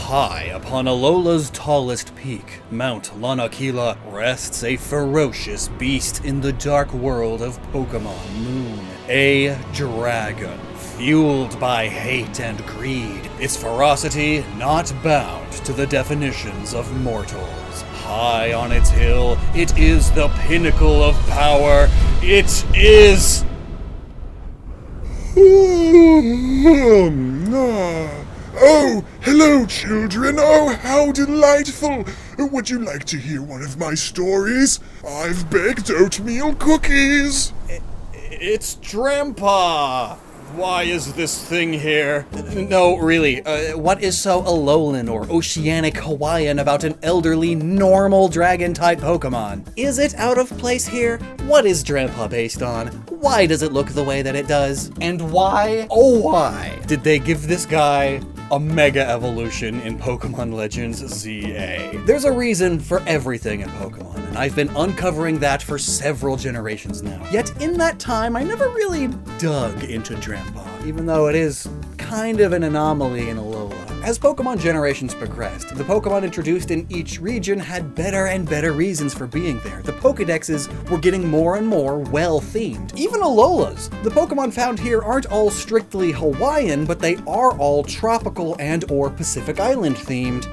High upon Alola's tallest peak, Mount Lanakila, rests a ferocious beast in the dark world of Pokemon Moon. A dragon, fueled by hate and greed, its ferocity not bound to the definitions of mortals. High on its hill, it is the pinnacle of power. It is... Oh, hello, children. Oh, how delightful. Would you like to hear one of my stories? I've baked oatmeal cookies. It's Drampa! Why is this thing here? No, really, what is so Alolan or oceanic Hawaiian about an elderly, normal dragon-type Pokemon? Is it out of place here? What is Drampa based on? Why does it look the way that it does? And why, oh why, did they give this guy a Mega Evolution in Pokemon Legends ZA? There's a reason for everything in Pokemon, and I've been uncovering that for several generations now. Yet in that time, I never really dug into Drampa, even though it is kind of an anomaly in Alola. As Pokemon generations progressed, the Pokemon introduced in each region had better and better reasons for being there. The Pokedexes were getting more and more well-themed. Even Alolas! The Pokemon found here aren't all strictly Hawaiian, but they are all tropical and or Pacific Island themed.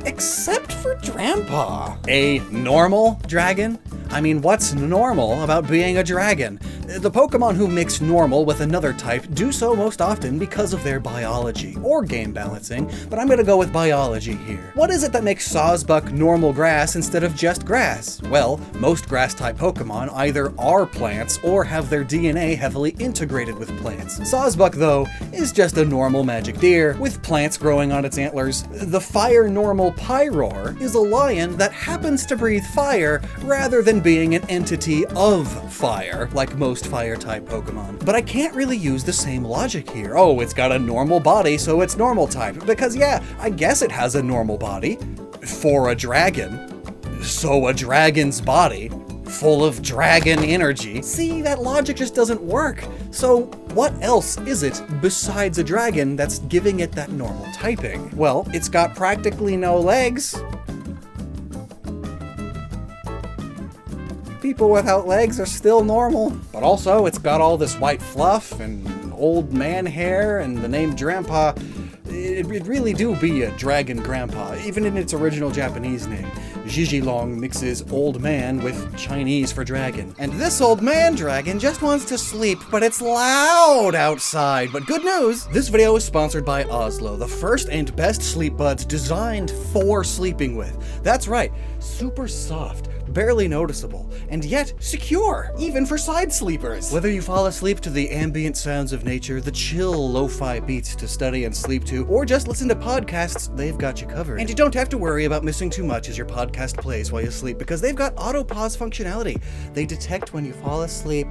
Except for Drampa. A normal dragon? I mean, what's normal about being a dragon? The Pokemon who mix normal with another type do so most often because of their biology, or game balancing, but I'm gonna go with biology here. What is it that makes Sawsbuck normal grass instead of just grass? Well, most grass-type Pokemon either are plants or have their DNA heavily integrated with plants. Sawsbuck, though, is just a normal magic deer with plants growing on its antlers. The fire normal Pyroar is a lion that happens to breathe fire rather than being an entity of fire, like most fire-type Pokemon. But I can't really use the same logic here. Oh, it's got a normal body, so it's normal type. Because yeah, I guess it has a normal body. For a dragon. So a dragon's body, full of dragon energy. See, that logic just doesn't work. So what else is it besides a dragon that's giving it that normal typing? Well, it's got practically no legs. People without legs are still normal. But also, it's got all this white fluff and old man hair, and the name Drampa, it really do be a dragon grandpa, even in its original Japanese name. Jijilong mixes old man with Chinese for dragon. And this old man dragon just wants to sleep, but it's loud outside. But good news, this video is sponsored by Ozlo, the first and best sleep buds designed for sleeping with. That's right, super soft, barely noticeable, and yet secure, even for side sleepers. Whether you fall asleep to the ambient sounds of nature, the chill lo-fi beats to study and sleep to, or just listen to podcasts, they've got you covered. And you don't have to worry about missing too much as your podcast plays while you sleep, because they've got auto pause functionality. They detect when you fall asleep,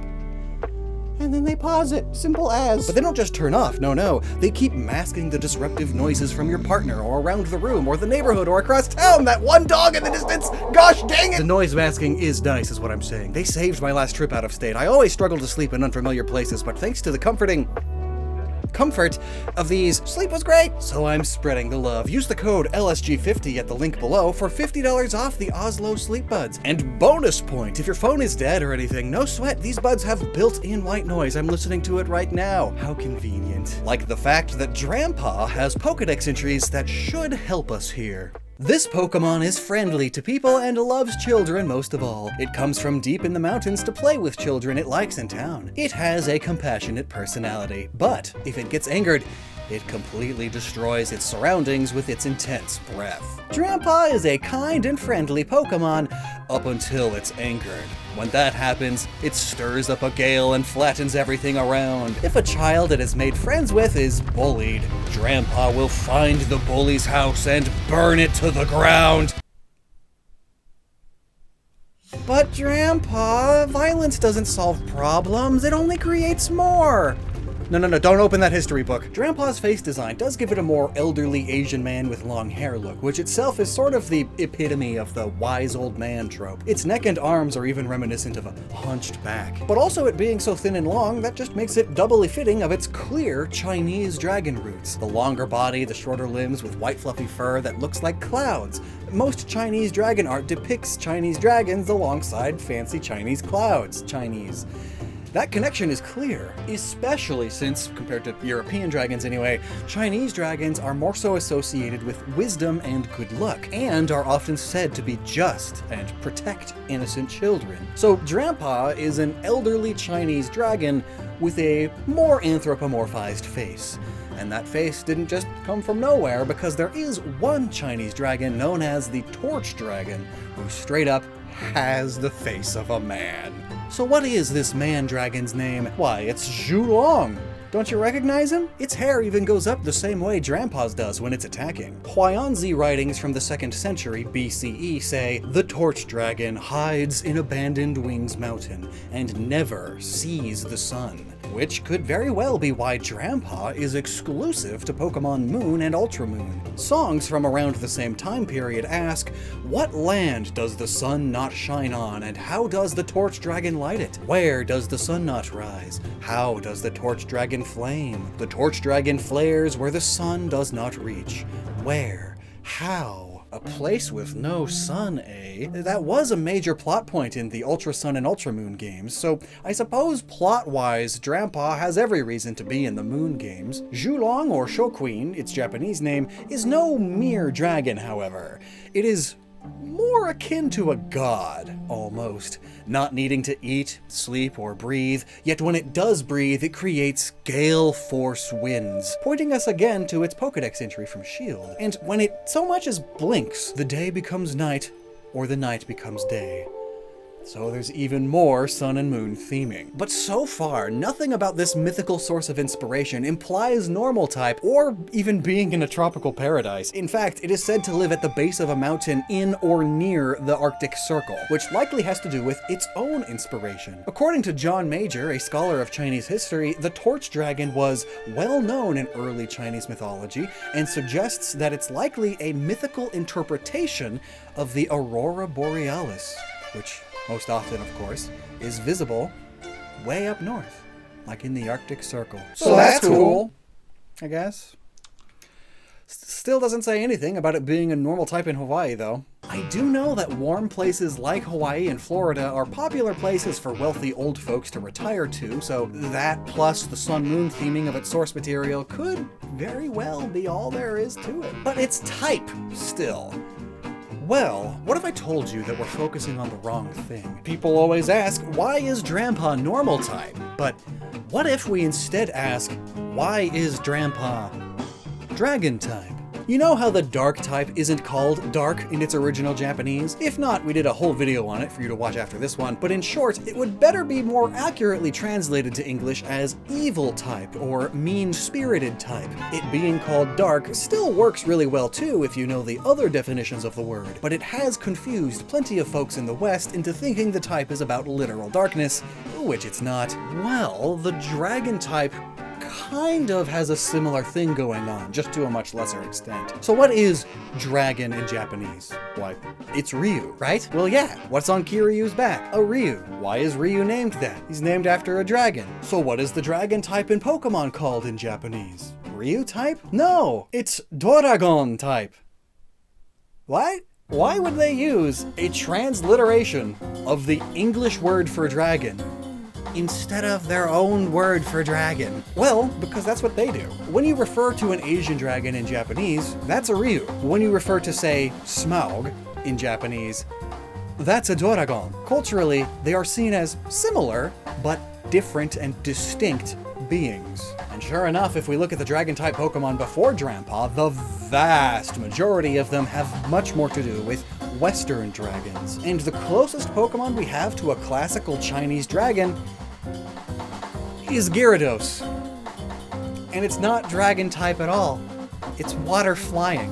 and then they pause it, simple as. But they don't just turn off, no. They keep masking the disruptive noises from your partner, or around the room, or the neighborhood, or across town, that one dog in the distance, gosh dang it! The noise masking is nice, is what I'm saying. They saved my last trip out of state. I always struggle to sleep in unfamiliar places, but thanks to the comfort of these, sleep was great. So I'm spreading the love. Use the code LSG50 at the link below for $50 off the Ozlo sleep buds. And bonus point, if your phone is dead or anything, no sweat, these buds have built-in white noise. I'm listening to it right now. How convenient. Like the fact that Drampa has Pokedex entries that should help us here. This Pokemon is friendly to people and loves children most of all. It comes from deep in the mountains to play with children it likes in town. It has a compassionate personality, but if it gets angered, it completely destroys its surroundings with its intense breath. Drampa is a kind and friendly Pokemon up until it's angered. When that happens, it stirs up a gale and flattens everything around. If a child it has made friends with is bullied, Drampa will find the bully's house and burn it to the ground. But Drampa, violence doesn't solve problems, it only creates more. No, don't open that history book. Drampa's face design does give it a more elderly Asian man with long hair look, which itself is sort of the epitome of the wise old man trope. Its neck and arms are even reminiscent of a hunched back. But also it being so thin and long, that just makes it doubly fitting of its clear Chinese dragon roots. The longer body, the shorter limbs with white fluffy fur that looks like clouds. Most Chinese dragon art depicts Chinese dragons alongside fancy Chinese clouds. That connection is clear, especially since, compared to European dragons anyway, Chinese dragons are more so associated with wisdom and good luck, and are often said to be just and protect innocent children. So Drampa is an elderly Chinese dragon with a more anthropomorphized face. And that face didn't just come from nowhere, because there is one Chinese dragon known as the Torch Dragon, who straight up has the face of a man. So what is this man dragon's name? Why, it's Zhulong. Don't you recognize him? Its hair even goes up the same way Drampa's does when it's attacking. Huayanzi writings from the 2nd century BCE say, "The torch dragon hides in abandoned Wings Mountain and never sees the sun." Which could very well be why Drampa is exclusive to Pokemon Moon and Ultramoon. Songs from around the same time period ask, what land does the sun not shine on, and how does the torch dragon light it? Where does the sun not rise? How does the torch dragon flame? The torch dragon flares where the sun does not reach. Where? How? A place with no sun, eh? That was a major plot point in the Ultra Sun and Ultra Moon games, so I suppose plot-wise, Drampa has every reason to be in the Moon games. Zhulong, or Shoqueen, its Japanese name, is no mere dragon, however. It is more akin to a god, almost, not needing to eat, sleep, or breathe, yet when it does breathe, it creates gale force winds, pointing us again to its Pokedex entry from S.H.I.E.L.D. And when it so much as blinks, the day becomes night, or the night becomes day. So there's even more sun and moon theming. But so far, nothing about this mythical source of inspiration implies normal type, or even being in a tropical paradise. In fact, it is said to live at the base of a mountain in or near the Arctic Circle, which likely has to do with its own inspiration. According to John Major, a scholar of Chinese history, the torch dragon was well known in early Chinese mythology, and suggests that it's likely a mythical interpretation of the Aurora Borealis, which most often, of course, is visible way up north, like in the Arctic Circle. So that's cool, I guess. Still doesn't say anything about it being a normal type in Hawaii, though. I do know that warm places like Hawaii and Florida are popular places for wealthy old folks to retire to, so that plus the sun-moon theming of its source material could very well be all there is to it. But its type, still. Well, what if I told you that we're focusing on the wrong thing? People always ask, why is Drampa normal type? But what if we instead ask, why is Drampa dragon type? You know how the dark type isn't called dark in its original Japanese? If not, we did a whole video on it for you to watch after this one, but in short, it would better be more accurately translated to English as evil type or mean-spirited type. It being called dark still works really well too if you know the other definitions of the word, but it has confused plenty of folks in the West into thinking the type is about literal darkness, which it's not. Well, the dragon type kind of has a similar thing going on, just to a much lesser extent. So what is dragon in Japanese? Why, it's Ryu, right? Well, yeah, what's on Kiryu's back? A Ryu. Why is Ryu named that? He's named after a dragon. So what is the dragon type in Pokemon called in Japanese? Ryu type? No, it's Doragon type. What? Why would they use a transliteration of the English word for dragon instead of their own word for dragon? Well, because that's what they do. When you refer to an Asian dragon in Japanese, that's a Ryu. When you refer to, say, Smaug in Japanese, that's a Doragon. Culturally, they are seen as similar, but different and distinct beings. And sure enough, if we look at the dragon-type Pokemon before Drampa, the vast majority of them have much more to do with Western dragons. And the closest Pokemon we have to a classical Chinese dragon is Gyarados. And it's not dragon type at all. It's water flying.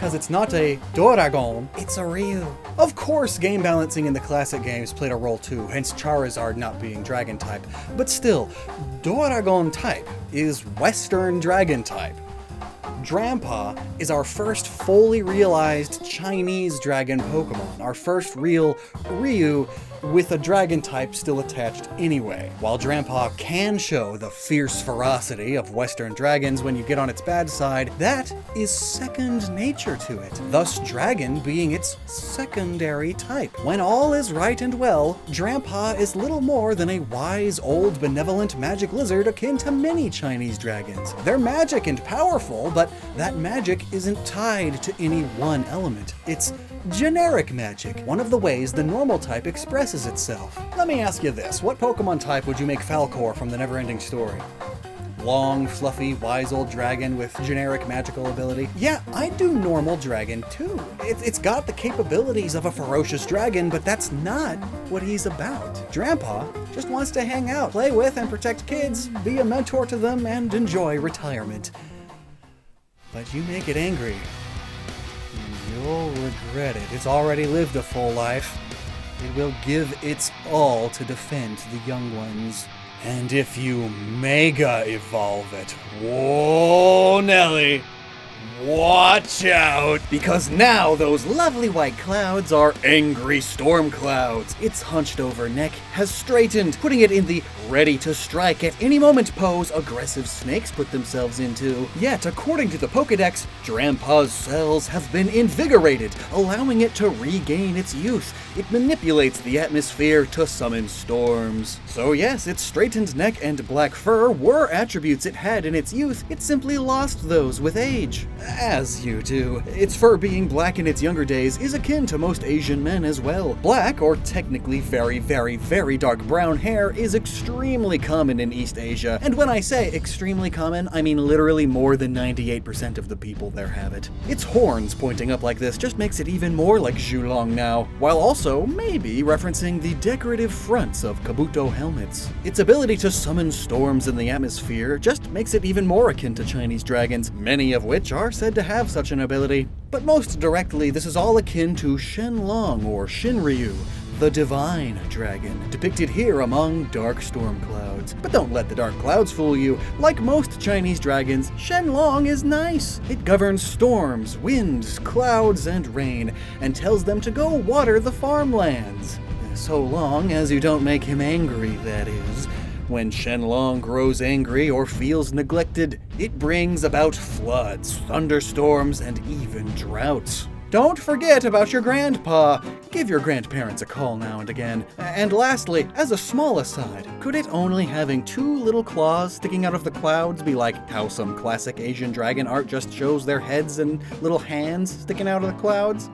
because it's not a Doragon, it's a Ryu. Of course, game balancing in the classic games played a role too, hence Charizard not being Dragon type. But still, Doragon type is Western Dragon type. Drampa is our first fully realized Chinese dragon Pokemon, our first real Ryu with a dragon type still attached anyway. While Drampa can show the fierce ferocity of Western dragons when you get on its bad side, that is second nature to it, thus dragon being its secondary type. When all is right and well, Drampa is little more than a wise, old, benevolent magic lizard akin to many Chinese dragons. They're magic and powerful, but that magic isn't tied to any one element. It's generic magic, one of the ways the normal type expresses itself. Let me ask you this, what Pokemon type would you make Falcor from the Neverending Story? Long, fluffy, wise old dragon with generic magical ability? Yeah, I'd do normal dragon too. It's got the capabilities of a ferocious dragon, but that's not what he's about. Drampa just wants to hang out, play with and protect kids, be a mentor to them, and enjoy retirement. But you make it angry, and you'll regret it. It's already lived a full life. It will give its all to defend the young ones. And if you Mega Evolve it, whoa, Nelly, watch out! Because now those lovely white clouds are angry storm clouds. Its hunched over neck has straightened, putting it in the ready to strike at any moment pose aggressive snakes put themselves into. Yet, according to the Pokedex, Drampa's cells have been invigorated, allowing it to regain its youth. It manipulates the atmosphere to summon storms. So yes, its straightened neck and black fur were attributes it had in its youth. It simply lost those with age. As you do. Its fur being black in its younger days is akin to most Asian men as well. Black, or technically very, very, very dark brown hair is extremely common in East Asia. And when I say extremely common, I mean literally more than 98% of the people there have it. Its horns pointing up like this just makes it even more like Zhulong now, while also maybe referencing the decorative fronts of Kabuto helmets. Its ability to summon storms in the atmosphere just makes it even more akin to Chinese dragons, many of which are said to have such an ability. But most directly, this is all akin to Shenlong or Shinryu, the divine dragon, depicted here among dark storm clouds. But don't let the dark clouds fool you. Like most Chinese dragons, Shenlong is nice. It governs storms, winds, clouds, and rain, and tells them to go water the farmlands. So long as you don't make him angry, that is. When Shenlong grows angry or feels neglected, it brings about floods, thunderstorms, and even droughts. Don't forget about your grandpa. Give your grandparents a call now and again. And lastly, as a small aside, could it only having two little claws sticking out of the clouds be like how some classic Asian dragon art just shows their heads and little hands sticking out of the clouds?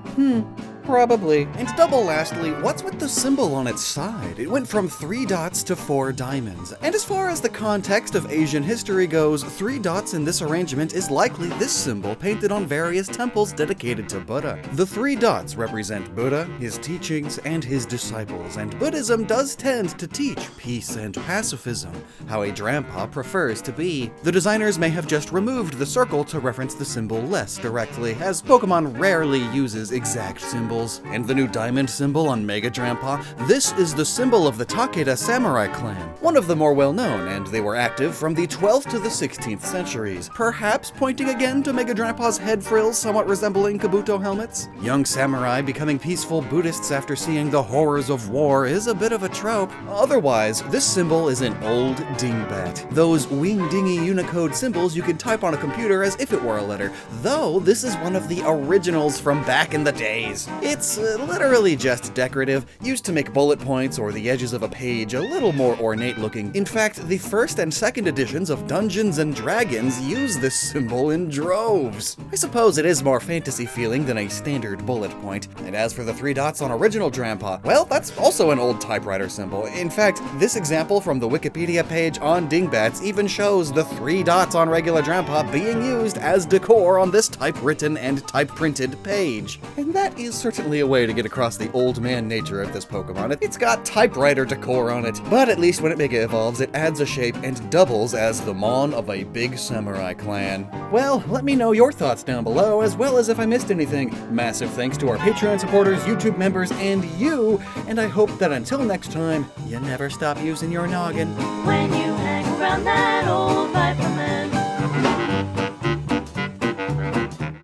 Probably. And double lastly, what's with the symbol on its side? It went from 3 dots to 4 diamonds. And as far as the context of Asian history goes, 3 dots in this arrangement is likely this symbol painted on various temples dedicated to Buddha. The 3 dots represent Buddha, his teachings, and his disciples, and Buddhism does tend to teach peace and pacifism, how a Drampa prefers to be. The designers may have just removed the circle to reference the symbol less directly, as Pokemon rarely uses exact symbols. And the new diamond symbol on Mega Drampa, this is the symbol of the Takeda samurai clan, one of the more well-known, and they were active from the 12th to the 16th centuries, perhaps pointing again to Mega Drampa's head frills somewhat resembling Kabuto helmets. Young samurai becoming peaceful Buddhists after seeing the horrors of war is a bit of a trope. Otherwise, this symbol is an old dingbat, those wing-dingy Unicode symbols you can type on a computer as if it were a letter, though this is one of the originals from back in the days. It's literally just decorative, used to make bullet points or the edges of a page a little more ornate looking. In fact, the first and second editions of Dungeons & Dragons use this symbol in droves. I suppose it is more fantasy feeling than a standard bullet point. And as for the 3 dots on original Drampa, well, that's also an old typewriter symbol. In fact, this example from the Wikipedia page on Dingbats even shows the 3 dots on regular Drampa being used as decor on this typewritten and type-printed page. And that is certainly reluctantly a way to get across the old man nature of this Pokemon. It's got typewriter decor on it, but at least when it Mega Evolves, it adds a shape and doubles as the Mon of a big samurai clan. Well, let me know your thoughts down below, as well as if I missed anything. Massive thanks to our Patreon supporters, YouTube members, and you, and I hope that until next time, you never stop using your noggin. When you hang around that old viper